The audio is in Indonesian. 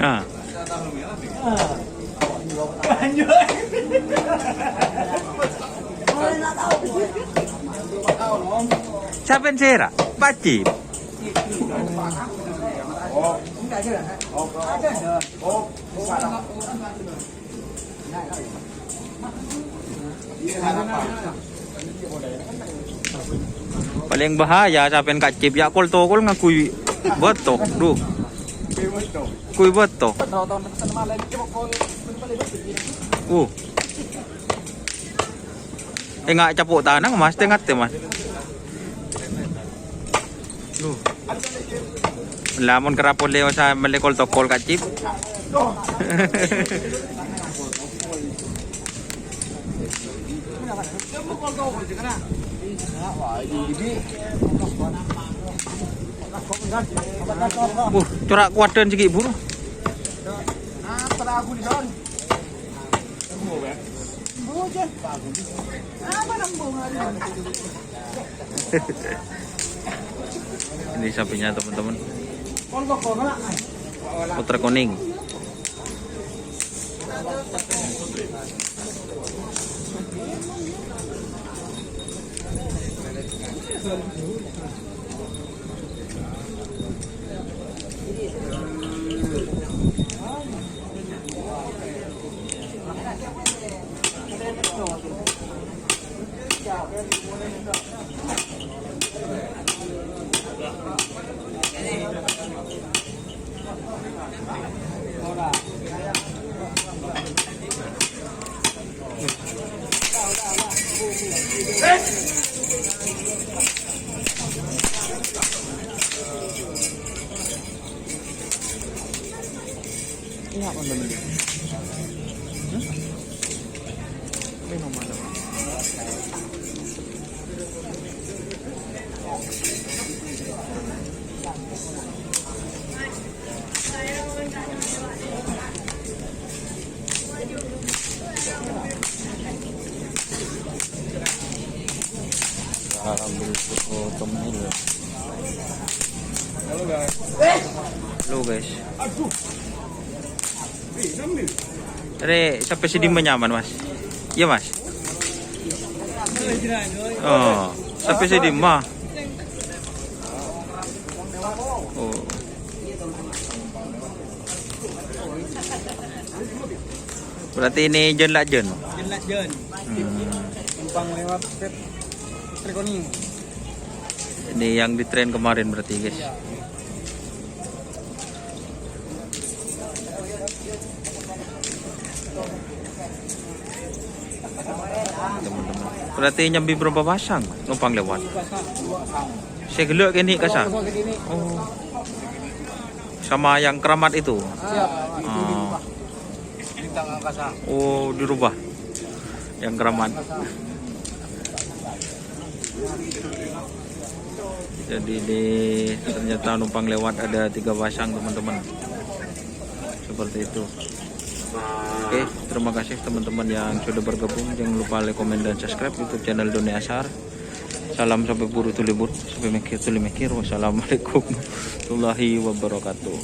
Ah. Siapa yang sera? Pakcip. Paling bahaya siapa yang kacip ya kol tokol ngakui betok duh. Kui betok. Enggak capuk tanang mas, tengah mas. Lamun kerapon leo sa melekol tokol kacip. Corak kuadan segi buru. Ini sapinya teman-teman. Putra kuning. Ini apa namanya? Ini nomor apa? Ambil foto ini. Halo guys. Halo guys. Sampai sini nyaman mas? Iya mas. Oh, sampai sini mah. Oh. Berarti ini jen lah jen. Jen lah jen. Numpang lewat Trikoning. Ini yang di tren kemarin berarti guys. Teman-teman. Berarti nyambi berapa pasang numpang lewat? Saya geluk ini kasar. Oh. Sama yang keramat itu. Oh, dirubah. Yang keramat. Jadi ternyata numpang lewat ada 3 pasang teman-teman. Seperti itu. Oke, terima kasih teman-teman yang sudah bergabung. Jangan lupa like, komen, dan subscribe YouTube channel Doni Asar. Salam sampai buru tulibur, sampai mikir. Wassalamualaikum warahmatullahi wabarakatuh.